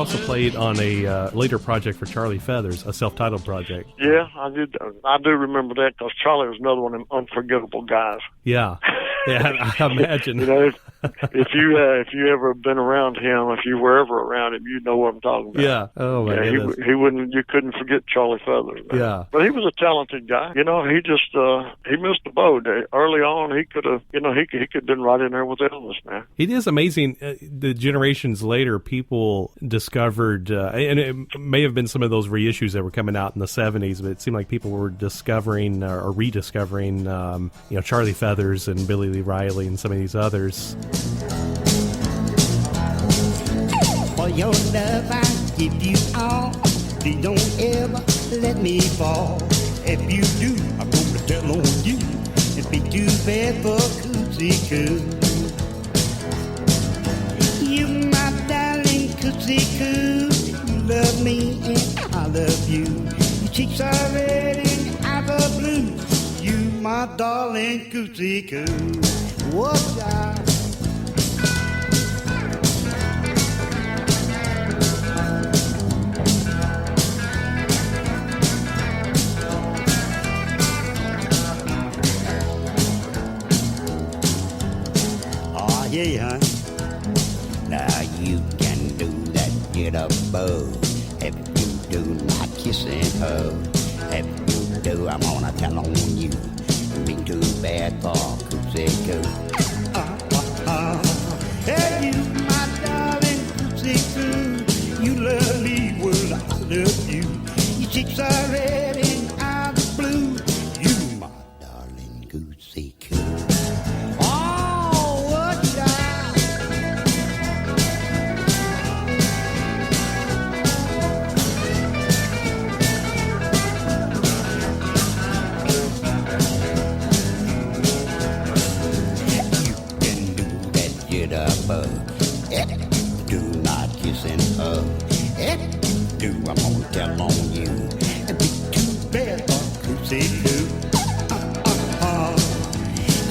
also played on a later project for Charlie Feathers, a self-titled project. Yeah, I did. I do remember that because Charlie was another one of them unforgettable guys. Yeah. Yeah, I imagine. You know, if you ever been around him, if you were ever around him, you know what I'm talking about. Yeah. Oh my goodness. He wouldn't. You couldn't forget Charlie Feathers. Man. Yeah. But he was a talented guy. You know, he just he missed the boat early on. He could have. You know, he could have been right in there with Elvis, man. It is amazing. The generations later, people discovered, and it may have been some of those reissues that were coming out in the 70s, but it seemed like people were discovering or rediscovering, Charlie Feathers and Billy Lee Riley and some of these others. For your love, I give you all. Please don't ever let me fall. If you do, I'm gonna tell on you. It'd be too bad for Coochie Coo. You my darling Coochie Coo. You love me and I love you. Your cheeks are red and eyes are blue. You my darling Coochie Coo. Whoa, child. Yeah, huh? Now you can do that jitterbug. If you do not kiss and hug. If you do, I'm gonna tell on you. Be too bad for Coochie Coo. Hey, you, my darling Coochie Coo. You love me, well, I love you. Your cheeks are red and eyes are blue. You, my darling Coochie Coo. Do not kiss and hug. If you do, I'm gonna tell on you. And be too bad for Coochie Coo.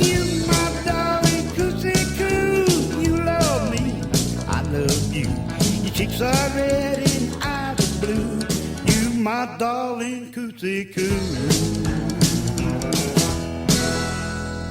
You, my darling Coochie Coo. You love me, I love you. Your cheeks are red and eyes are blue. You, my darling Coochie Coo.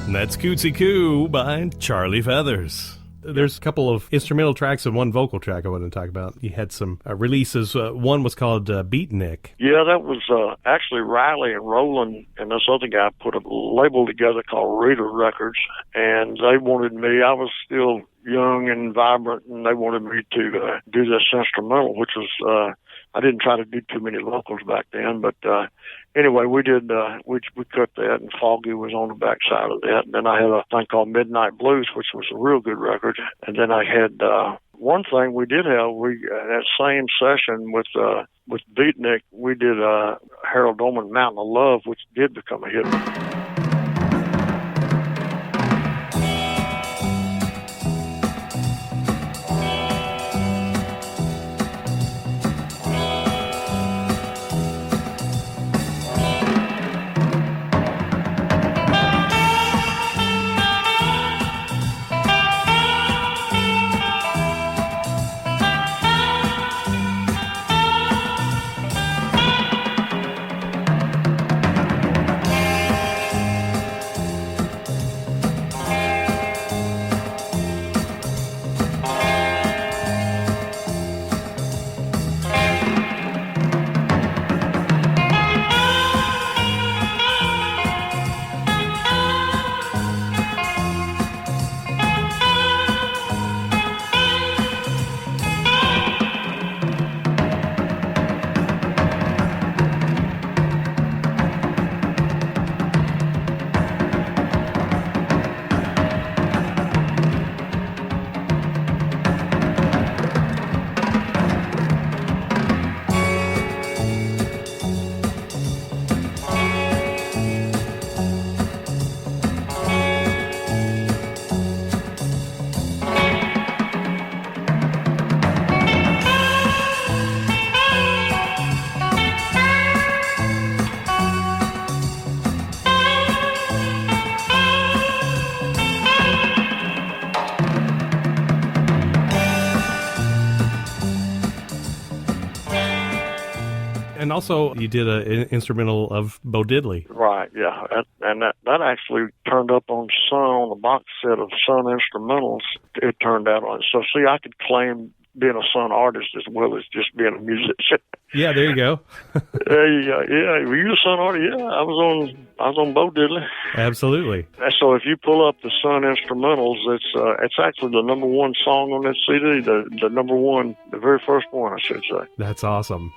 And that's Coochie Coo by Charlie Feathers. There's a couple of instrumental tracks and one vocal track I want to talk about. You had some releases. One was called Beatnik. Yeah, that was actually Riley and Roland and this other guy put a label together called Reader Records, and they wanted me. I was still young and vibrant, and they wanted me to do this instrumental, which was I didn't try to do too many vocals back then, but anyway, we did. We cut that, and Foggy was on the back side of that. And then I had a thing called Midnight Blues, which was a real good record. And then I had one thing we did have. That same session with Beatnik, we did Harold Doman Mountain of Love, which did become a hit. And also, you did an instrumental of Bo Diddley. Right, yeah. And that actually turned up on Sun, on the box set of Sun instrumentals. It turned out on. So, see, I could claim being a Sun artist as well as just being a musician. Yeah, there you go. Yeah. Were you a Sun artist? Yeah, I was on Bo Diddley. Absolutely. So if you pull up the Sun instrumentals, it's actually the number one song on that CD. The number one, the very first one, I should say. That's awesome.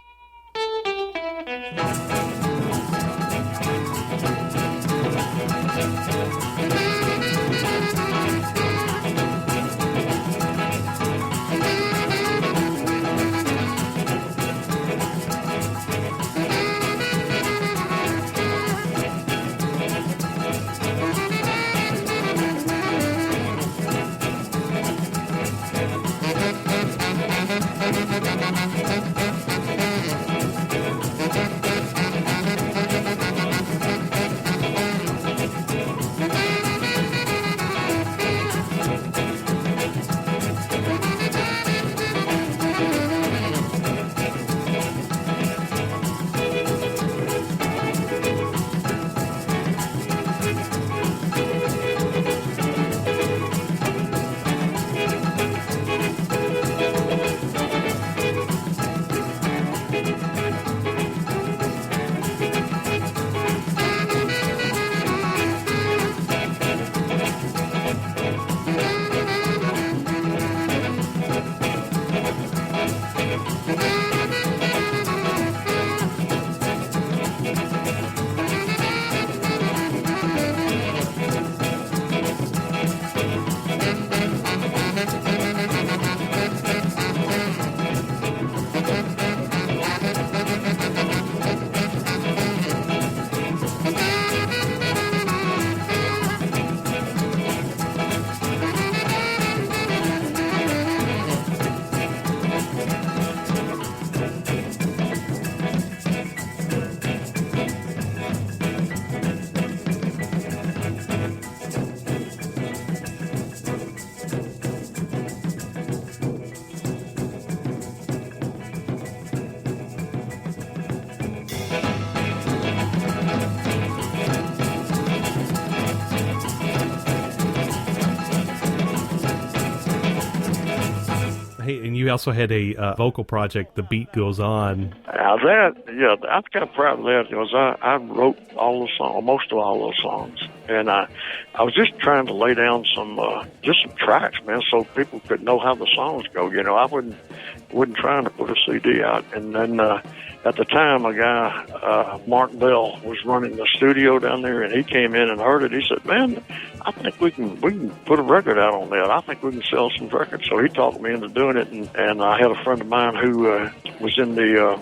Hey, and you also had a vocal project, The Beat Goes On. I'm kind of proud of that because I wrote all the songs, most of all those songs, and I was just trying to lay down some tracks, man, so people could know how the songs go. You know, I wasn't trying to put a CD out, and then at the time, a guy, Mark Bell, was running the studio down there, and he came in and heard it. He said, "Man, I think we can put a record out on that. I think we can sell some records." So he talked me into doing it, and I had a friend of mine who was in the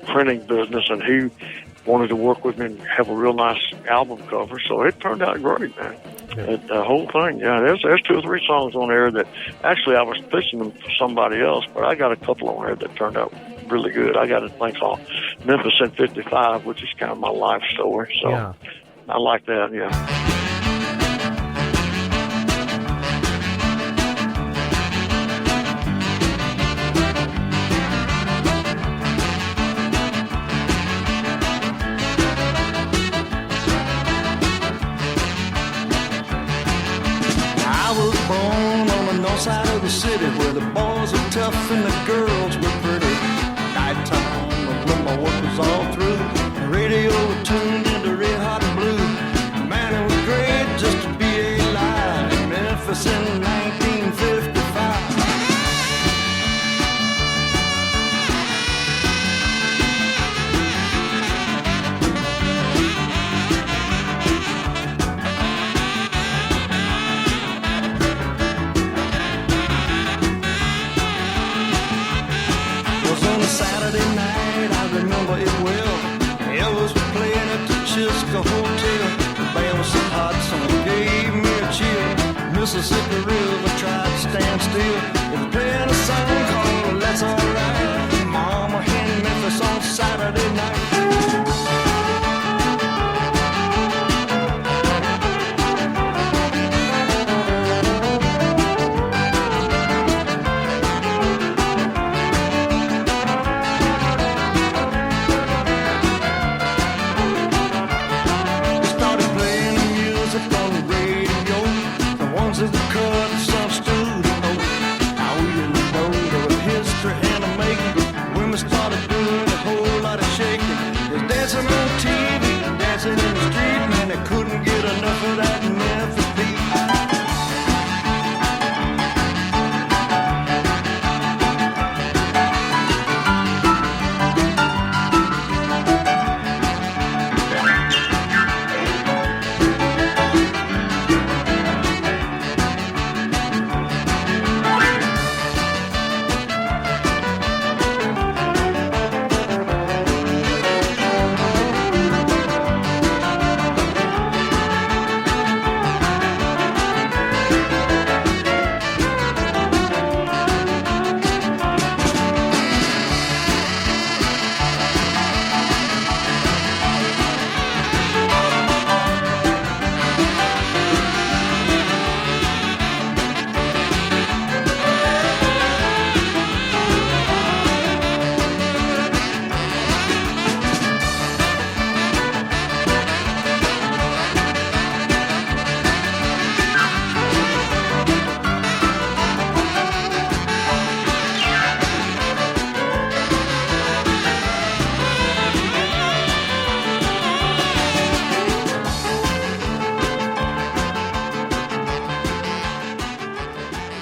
printing business, and he wanted to work with me and have a real nice album cover. So it turned out great, man. Yeah. The whole thing, yeah. There's 2 or 3 songs on there that actually I was pitching them for somebody else, but I got a couple on there that turned out really good. I got a thing called Memphis in 55, which is kind of my life story. So yeah. I like that, yeah. Side of the city where the boys are tough and the girls were pretty. Nighttime, when my work was all through, the radio tuned into Red Hot Blue. Man, it was great just to be alive in Memphis in 1955. Saturday night, I remember it well. Elvis was playing at the Chisco Hotel. The band was so hot, someone gave me a chill. Mississippi River tried to stand still. It was playing a song called That's Alright. Mama in Memphis on Saturday night. that were cut in some studio. Now we didn't know there was history in the making. Women started doing a whole lot of shaking. There's dancing on TV, dancing in the street, man, they couldn't get enough of that Memphis beat.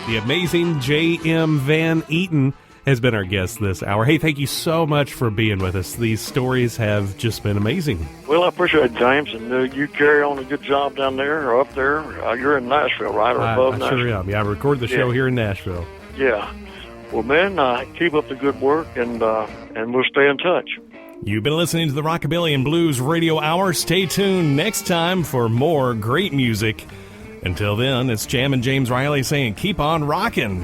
The amazing J.M. Van Eaton has been our guest this hour. Hey, thank you so much for being with us. These stories have just been amazing. Well, I appreciate it, James, and you carry on a good job down there or up there. You're in Nashville, right, or above Nashville? Sure am. Yeah, I record the show here in Nashville. Yeah. Well, man, keep up the good work, and we'll stay in touch. You've been listening to the Rockabilly and Blues Radio Hour. Stay tuned next time for more great music. Until then, it's Jam and James Riley saying keep on rockin'.